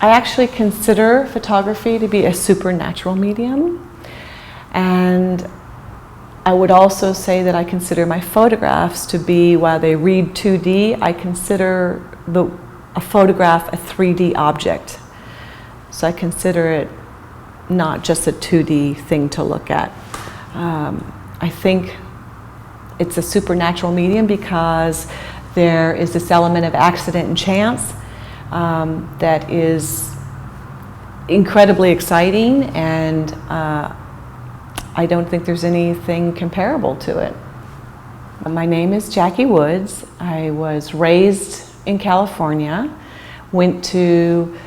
I actually consider photography to be a supernatural medium, and I would also say that I consider my photographs to be, while they read 2D, I consider a photograph a 3D object. So I consider it not just a 2D thing to look at. I think it's a supernatural medium because there is this element of accident and chance that is incredibly exciting, and I don't think there's anything comparable to it. My name is Jackie Woods. I was raised in California, went to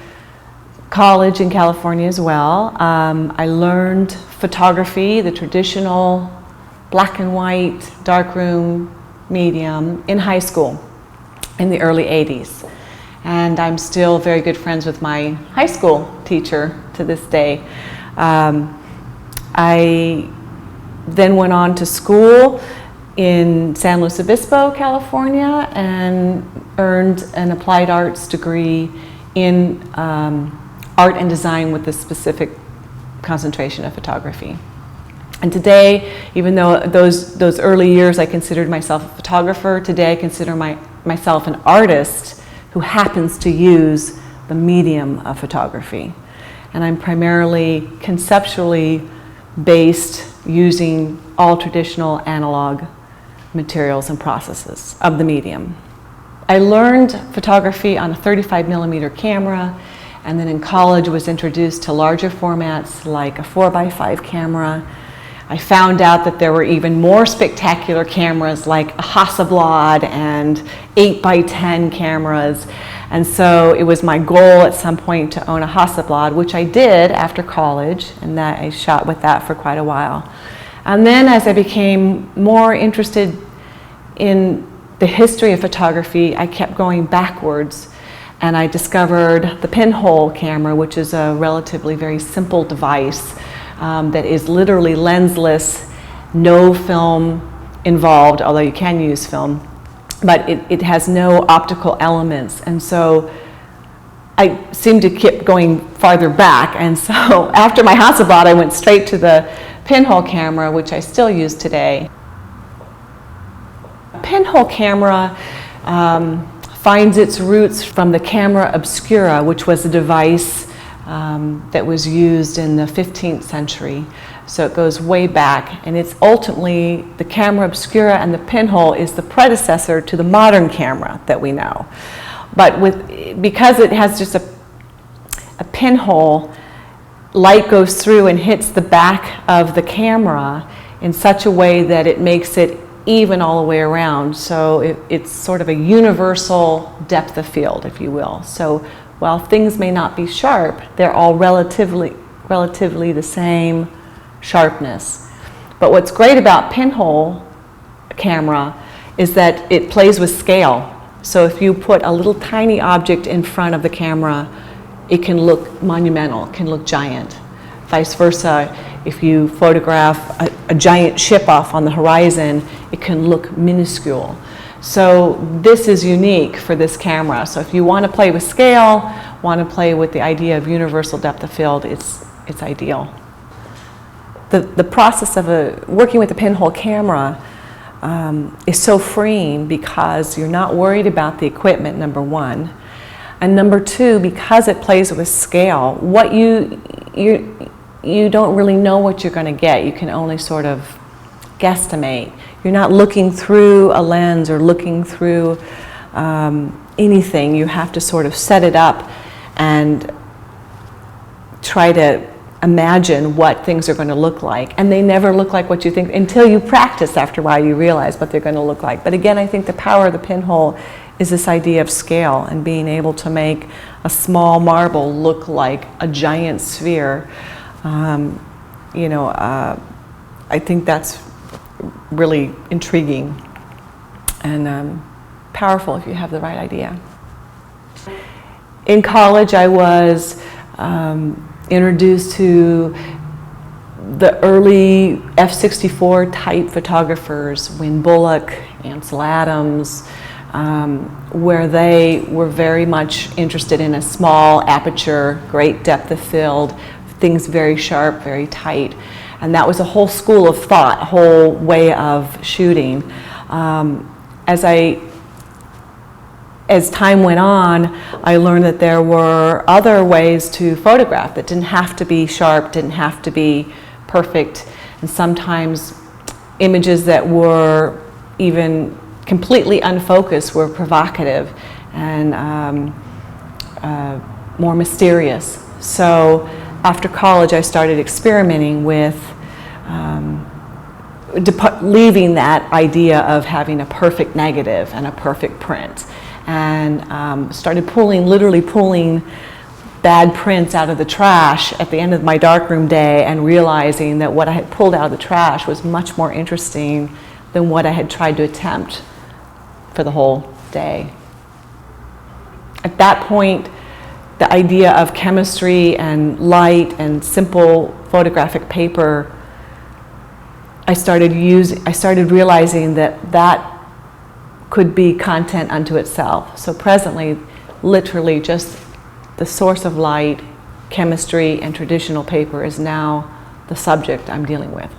college in California as well. I learned photography, the traditional black and white darkroom medium, in high school in the early 80s. And I'm still very good friends with my high school teacher to this day. I then went on to school in San Luis Obispo, California, and earned an applied arts degree in art and design with a specific concentration of photography. And today, even though those early years I considered myself a photographer, today I consider myself an artist who happens to use the medium of photography. And I'm primarily conceptually based, using all traditional analog materials and processes of the medium. I learned photography on a 35mm camera, and then in college was introduced to larger formats like a 4x5 camera. I found out that there were even more spectacular cameras like a Hasselblad and 8x10 cameras. And so it was my goal at some point to own a Hasselblad, which I did after college, and that I shot with that for quite a while. And then as I became more interested in the history of photography, I kept going backwards, and I discovered the pinhole camera, which is a relatively very simple device that is literally lensless, no film involved, although you can use film, but it has no optical elements. And so I seemed to keep going farther back, and so after my Hasselblad I went straight to the pinhole camera, which I still use today. A pinhole camera finds its roots from the camera obscura, which was a device that was used in the 15th century. So it goes way back, and it's ultimately the camera obscura, and the pinhole is the predecessor to the modern camera that we know. But because it has just a pinhole, light goes through and hits the back of the camera in such a way that it makes it even all the way around. So it's sort of a universal depth of field, if you will. So while things may not be sharp, they're all relatively the same sharpness. But what's great about pinhole camera is that it plays with scale. So if you put a little tiny object in front of the camera, it can look monumental, it can look giant. Vice versa, if you photograph a giant ship off on the horizon, it can look minuscule. So this is unique for this camera. So if you want to play with scale, want to play with the idea of universal depth of field, it's ideal. The process of working with a pinhole camera is so freeing because you're not worried about the equipment, number one. And number two, because it plays with scale, what you don't really know what you're going to get. You can only sort of guesstimate. You're not looking through a lens or looking through anything. You have to sort of set it up and try to imagine what things are going to look like. And they never look like what you think until you practice. After a while you realize what they're going to look like. But again, I think the power of the pinhole is this idea of scale and being able to make a small marble look like a giant sphere. I think that's really intriguing and powerful if you have the right idea. In college, I was introduced to the early F-64 type photographers, Wynne Bullock, Ansel Adams, where they were very much interested in a small aperture, great depth of field, things very sharp, very tight. And that was a whole school of thought, a whole way of shooting. As time went on, I learned that there were other ways to photograph that didn't have to be sharp, didn't have to be perfect, and sometimes images that were even completely unfocused were provocative and more mysterious. So after college, I started experimenting with leaving that idea of having a perfect negative and a perfect print, and started literally pulling bad prints out of the trash at the end of my darkroom day, and realizing that what I had pulled out of the trash was much more interesting than what I had tried to attempt for the whole day. At that point, the idea of chemistry and light and simple photographic paper, I started realizing that could be content unto itself. So presently, literally just the source of light, chemistry, and traditional paper is now the subject I'm dealing with.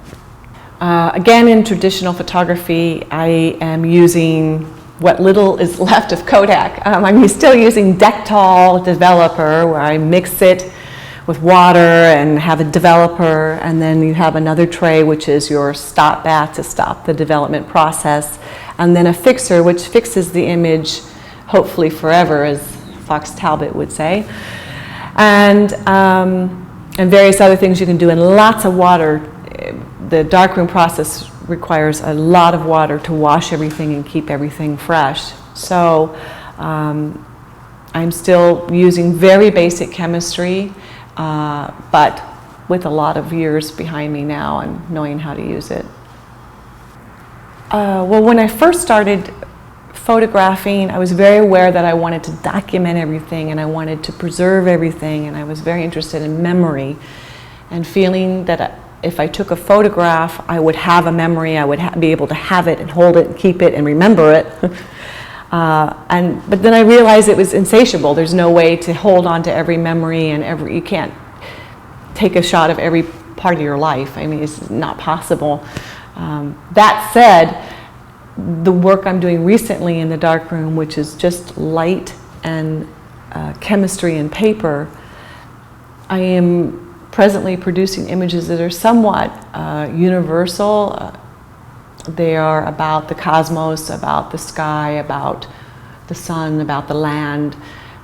Again, in traditional photography, I am using what little is left of Kodak. I'm still using Dectol Developer, where I mix it with water and have a developer, and then you have another tray, which is your stop bath to stop the development process, and then a fixer, which fixes the image, hopefully forever, as Fox Talbot would say, and various other things you can do, and lots of water. The darkroom process requires a lot of water to wash everything and keep everything fresh. So I'm still using very basic chemistry, but with a lot of years behind me now and knowing how to use it. Well, when I first started photographing, I was very aware that I wanted to document everything and I wanted to preserve everything, and I was very interested in memory and feeling that if I took a photograph, I would have a memory, I would be able to have it and hold it and keep it and remember it. But then I realized it was insatiable. There's no way to hold on to every memory, and you can't take a shot of every part of your life. I mean, it's not possible. That said, the work I'm doing recently in the darkroom, which is just light and chemistry and paper, I am presently producing images that are somewhat universal. They are about the cosmos, about the sky, about the sun, about the land,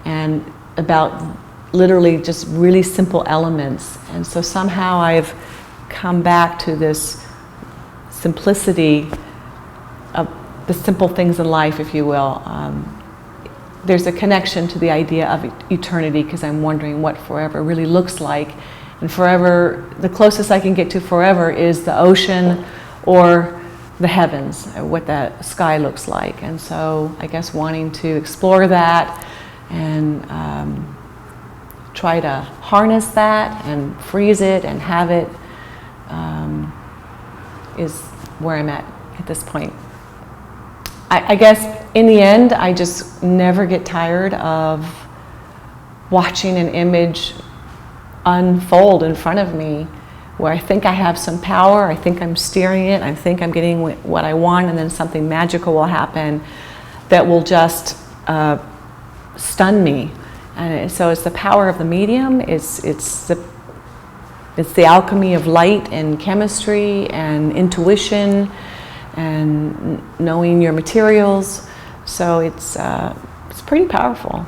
and about literally just really simple elements. And so somehow I've come back to this simplicity of the simple things in life, if you will. There's a connection to the idea of eternity, because I'm wondering what forever really looks like. And forever, the closest I can get to forever is the ocean or the heavens, what that sky looks like. And so I guess wanting to explore that and try to harness that and freeze it and have it is where I'm at this point. I guess in the end, I just never get tired of watching an image unfold in front of me, where I think I have some power, I think I'm steering it, I think I'm getting what I want, and then something magical will happen that will just stun me. And so it's the power of the medium, it's the alchemy of light and chemistry and intuition and knowing your materials. So it's pretty powerful.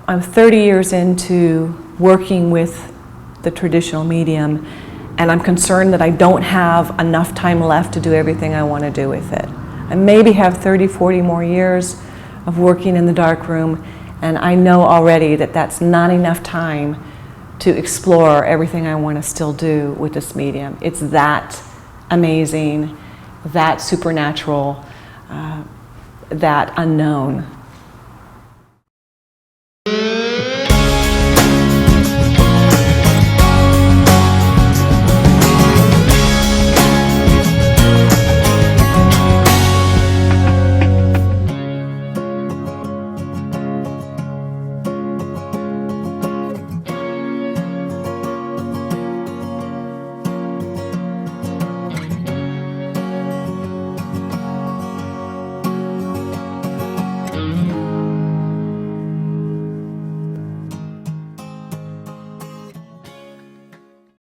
I'm 30 years into working with the traditional medium, and I'm concerned that I don't have enough time left to do everything I want to do with it. I maybe have 30, 40 more years of working in the darkroom, and I know already that that's not enough time to explore everything I want to still do with this medium. It's that amazing, that supernatural, that unknown.